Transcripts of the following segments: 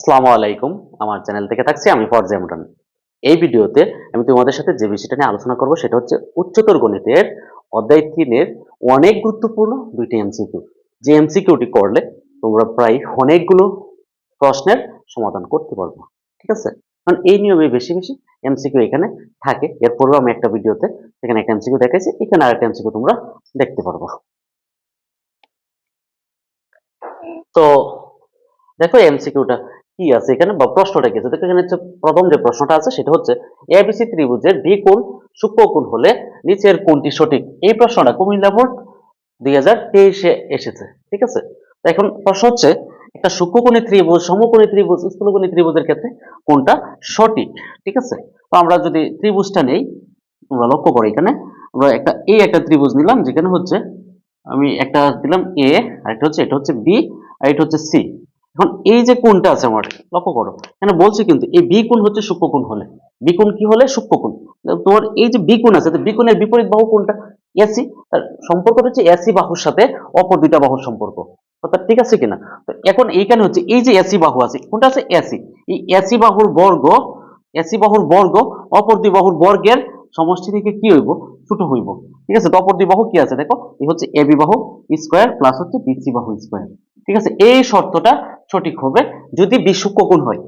আসসালামু আলাইকুম। আমার চ্যানেল থেকে থাকছি আমি ফরজে ইমরান। এই ভিডিওতে আমি তোমাদের সাথে যে বিষয়টা নিয়ে আলোচনা করব সেটা হচ্ছে উচ্চতর গণিতের অধ্যায় ৩ এর অনেক গুরুত্বপূর্ণ ২ টি এমসিকিউ। যে এমসিকিউটি করলে তোমরা প্রায় অনেকগুলো প্রশ্নের সমাধান করতে পারবে। ঠিক আছে? কারণ এই নিয়মে বেশি এমসিকিউ এখানে থাকে। এর পূর্বেও আমি একটা ভিডিওতে এখানে একটা এমসিকিউ দেখাইছি। এখানে আরেকটা এমসিকিউ তোমরা দেখতে পারবে। তো দেখো এমসিকিউটা কি আছে এখানে বা প্রশ্নটা কি আছে দেখো এখানে হচ্ছে প্রথম যে প্রশ্নটা আছে সেটা হচ্ছে এবিসি ত্রিভুজের বি কোণ সূক্ষ্মকোণ হলে নিচের কোণটি সঠিক। এই প্রশ্নটা কুমিল্লা বোর্ড 2023-এ এসেছে। ঠিক আছে? তো এখন প্রশ্ন হচ্ছে একটা সূক্ষ্মকোণী ত্রিভুজ সমকোণী ত্রিভুজ স্থূলকোণী ত্রিভুজের ক্ষেত্রে কোনটা সঠিক। ঠিক আছে? তো আমরা যদি ত্রিভুজটা নেই তোমরা লক্ষ্য করো এখানে আমরা একটা ত্রিভুজ নিলাম যেখানে হচ্ছে আমি একটা দিলাম এ আর একটা হচ্ছে এটা হচ্ছে বি আর এটা হচ্ছে সি। এখন এই যে কোণটা আছে আমার লক্ষ্য করো এখানে বলছে কিন্তু এই বি কোণ হচ্ছে সূক্ষ্মকোণ হলে বি কোণ কি হলে সূক্ষ্মকোণ। তোমার এই যে বি কোণ আছে বি কোণের বিপরীত বাহু কোনটা এসি। তার সম্পর্কটা হচ্ছে এসি বাহুর সাথে অপর দুইটা বাহুর সম্পর্ক। অর্থাৎ ঠিক আছে কিনা। তো এখন এইখানে হচ্ছে এই যে এসি বাহু আছে কোনটা আছে এসি। এই এসি বাহুর বর্গ অপর দুই বাহুর বর্গের সমষ্টি থেকে কি হইব ছোট হইব। ঠিক আছে? তো অপর দুই বাহু কি আছে দেখো এই হচ্ছে এবি বাহু স্কয়ার প্লাস হচ্ছে বিসি বাহু স্কয়ার। ঠিক আছে? এই শর্তটা সঠিক হবে যদি বি সূক্ষ্মকোণ হয়।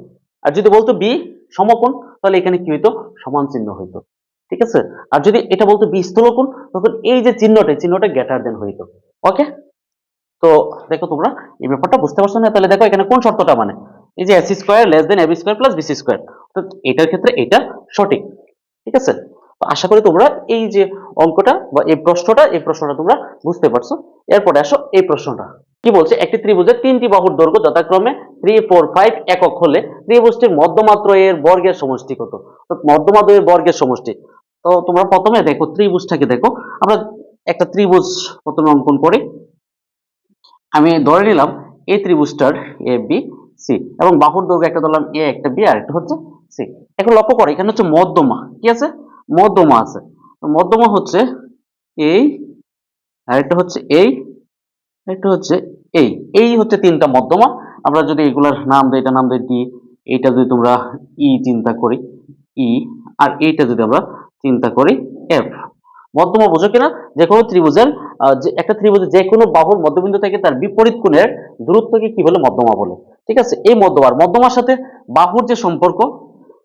আর যদি বলতো বি সমকোণ তাহলে এখানে কি হইতো সমান চিহ্ন হইতো। ঠিক আছে? আর যদি এটা বলতো বি স্থূলকোণ তখন এই যে চিহ্নটা গ্রেটার দেন হইতো। ওকে? তো দেখো তোমরা এই ব্যাপারটা বুঝতে পারছো না তাহলে দেখো এখানে কোন শর্তটা মানে এই যে AC square less than AB square plus BC square. তো এটার ক্ষেত্রে এটা সঠিক। ঠিক আছে? তো আশা করি তোমরা এই যে অঙ্কটা বা এই প্রশ্নটা তোমরা বুঝতে পারছো। এরপরে আসো এই প্রশ্নটা কি বলছে একটি ত্রিভুজের তিনটি বাহুর দৈর্ঘ্য যথাক্রমে 3 4 5 একক হলে ত্রিভুজটির মধ্যমাত্রয়ের বর্গের সমষ্টি কত। তো মধ্যমাত্রয়ের বর্গের সমষ্টি। তো তোমরা প্রথমে দেখো ত্রিভুজটাকে দেখো আমরা একটা ত্রিভুজ প্রথমে অঙ্কন করি। আমি ধরে নিলাম এই ত্রিভুজটার এ বি সি এবং বাহুর দৈর্ঘ্য একটা ধরলাম এ একটা বি আর একটা হচ্ছে সি। এখন লক্ষ্য করো এখানে হচ্ছে মধ্যমা কি আছে মধ্যমা আছে। তো মধ্যমা হচ্ছে এই আর একটা হচ্ছে এই একটা হচ্ছে এই এই হচ্ছে তিনটা মধ্যমা। আমরা যদি এগুলার নাম দিই এটা নাম দিই ডি এইটা যদি তোমরা ই চিন্তা করি ই আর এইটা যদি আমরা চিন্তা করি এফ। মধ্যমা বোঝো কিনা যে কোনো ত্রিভুজের যে একটা ত্রিভুজের যে কোনো বাহুর মধ্যবিন্দু থেকে তার বিপরীত কোণের দূরত্বকে কি বলে মধ্যমা বলে। ঠিক আছে? এই মধ্যমার সাথে বাহুর যে সম্পর্ক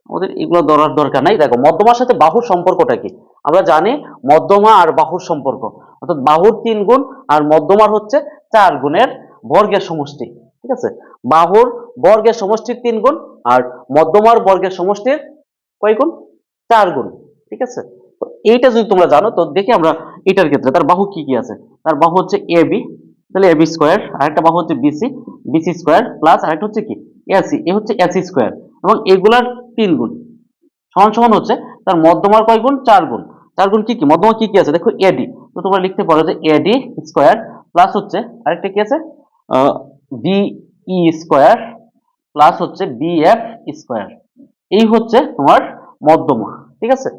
আমাদের এগুলো ধরার দরকার নাই। দেখো মধ্যমার সাথে বাহুর সম্পর্কটা কি আমরা জানি মধ্যমা আর বাহুর সম্পর্ক অর্থাৎ বাহুর 3 গুণ আর মধ্যমার হচ্ছে 4 গুণের বর্গের সমষ্টি। ঠিক আছে? বাহুর বর্গের সমষ্টির 3 গুণ আর মধ্যমার বর্গের সমষ্টির কয় গুণ 4 গুণ। ঠিক আছে? তো এইটা যদি তোমরা জানো তো দেখি আমরা এটার ক্ষেত্রে তার বাহু কি কি আছে। তার বাহু হচ্ছে এবি তাহলে এবি স্কয়ার আরেকটা বাহু হচ্ছে বিসি বিসি স্কয়ার প্লাস আরেকটা হচ্ছে কি এসি এ হচ্ছে এসি স্কয়ার এবং এগুলার 3 গুণ সমান সমান হচ্ছে তার মধ্যমার কয় গুণ 4 গুণ। 4 গুণ কি কি মধ্যমা কি কি আছে দেখো এডি। তো তোমরা লিখতে পারো যে এডি স্কয়ার প্লাস হচ্ছে আরেকটা কি আছে বিই স্কয়ার প্লাস হচ্ছে বিএফ স্কয়ার। এই হচ্ছে তোমার মধ্যমা। ঠিক আছে?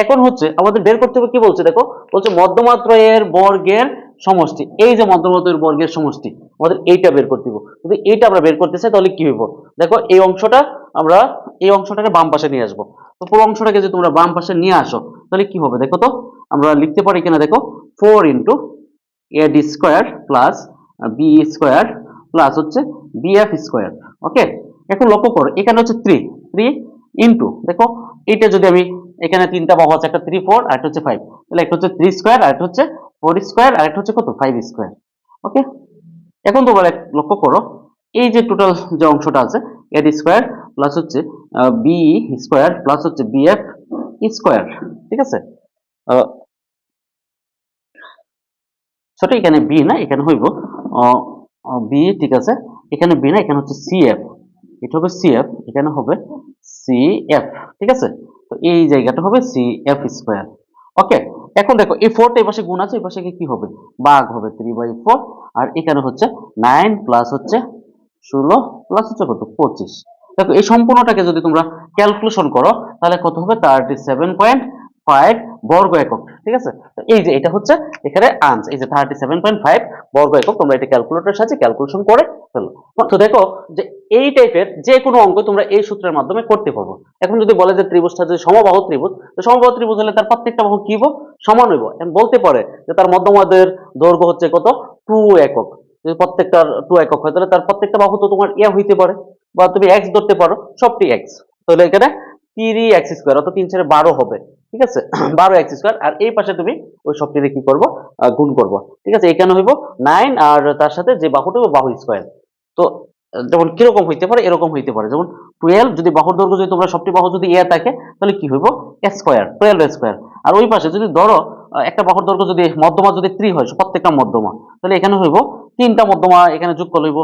এখন হচ্ছে আমাদের বের করতে হবে কি বলছে দেখো বলছে মধ্যমাত্রয়ের বর্গের সমষ্টি। এই যে মধ্যমাত্রয়ের বর্গের সমষ্টি আমাদের এইটা বের করতে হবে। যদি এইটা আমরা বের করতে চাই তাহলে কি হইব দেখো আমরা এই অংশটাকে বাম পাশে নিয়ে আসবো। তো পুরো অংশটাকে যদি তোমরা বাম পাশে নিয়ে আসো তাহলে কি হবে দেখো তো আমরা লিখতে পারি কিনা দেখো 4 into AD square plus B square plus হচ্ছে বিএফ স্কয়ার। ওকে? এখন লক্ষ্য করো এখানে হচ্ছে 3 ইন্টু দেখো এটা যদি আমি এখানে তিনটা বাহু আছে একটা 3 4 আর একটা হচ্ছে 5 তাহলে একটা হচ্ছে 3 স্কয়ার আর একটা হচ্ছে 4 স্কয়ার আর একটা হচ্ছে কত 5 স্কয়ার। ওকে? এখন তোমরা লক্ষ্য করো এই যে টোটাল যে অংশটা আছে এডি স্কয়ার প্লাস হচ্ছে বি স্কয়ার প্লাস হচ্ছে বিএফ স্কয়ার। ঠিক আছে? ছোট এখানে বি না এখানে হইব বি। ঠিক আছে? এখানে বি না এখানে হচ্ছে সিএফ এটা হবে সিএফ এখানে হবে সিএফ। ঠিক আছে? তো এই জায়গাটা হবে সিএফ স্কয়ার। ওকে? এখন দেখো এই 4টা এই পাশে গুণ আছে এই পাশে কি হবে ভাগ হবে 3/4 আর এখানে হচ্ছে 9 প্লাস হচ্ছে 16 প্লাস হচ্ছে কত 25। দেখো এই সম্পূর্ণটাকে যদি তোমরা ক্যালকুলেশন করো তাহলে কত হবে 37.5 বর্গ একক। ঠিক আছে? তো এই যে এটা হচ্ছে এখানে আনসার এই যে 37.5 বর্গ একক তোমরা এটা ক্যালকুলেটরের সাহায্যে ক্যালকুলেশন করে ফেলো। তো দেখো যে এই টাইপের যে কোনো অঙ্ক তোমরা এই সূত্রের মাধ্যমে করতে পারবো। এখন যদি বলে যে ত্রিভুজটা যদি সমবাহু ত্রিভুজ, তো সমবাহু ত্রিভুজ হলে তার প্রত্যেকটা বাহু কি হইব? সমান হইব। এখন বলতে পারে যে তার মধ্যমাদের দৈর্ঘ্য হচ্ছে কত? 2 একক। যদি প্রত্যেকটা 2 একক হয় তাহলে তার প্রত্যেকটা বাহু তো তোমার হইতে পারে, বা তুমি x ধরতে পারো, সবটি x। তাহলে এখানে 3x স্কয়ার অর্থাৎ 3 4 12 হবে। ঠিক আছে? 12x স্কয়ার, আর এই পাশে তুমি ওই সবটিকে কি করব? গুণ করব। ঠিক আছে? এখানে হইব 9, আর তার সাথে যে বাহুটা বাহু স্কয়ার। তো যেমন কিরকম হইতে পারে? এরকম হইতে পারে, যেমন 12 যদি বাহুর দৈর্ঘ্য যদি তোমরা সবটি বাহু যদি থাকে তাহলে কি হইব? Square, 12 square. আর ওই পাশে যদি ধরো একটা বাহুর দৈর্ঘ্য যদি মধ্যমা যদি 3 হয়, প্রত্যেকটা মধ্যমা, তাহলে এখানে হইব তিনটা মধ্যমা এখানে যোগ করলে হইব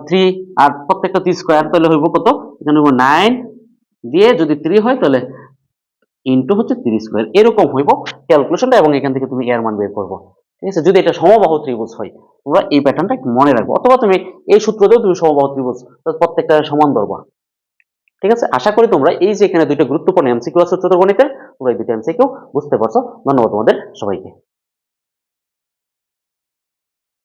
3, আর প্রত্যেকটা 3 স্কয়ার, তাহলে হইব কত? এখানে হইব 9 দিয়ে যদি 3 হয় তাহলে ইনটু হচ্ছে 3 স্কয়ার। এরকম হইব ক্যালকুলেশনটা, এবং এখান থেকে তুমি এর মান বের করবে। ঠিক আছে? যদি এটা সমবাহু ত্রিভুজ হয়, তোমরা এই প্যাটার্নটা মনে রাখবে, অথবা তুমি এই সূত্র দিয়েও তুমি সমবাহু ত্রিভুজ প্রত্যেকটা সমান ধরবা। ঠিক আছে? আশা করি তোমরা এই যে এখানে দুইটা গুরুত্বপূর্ণ এমসিকিউ আছে উচ্চতর গণিতের, তোমরা এই দুইটা এমসিকিউ বুঝতে পারছো। ধন্যবাদ তোমাদের সবাইকে।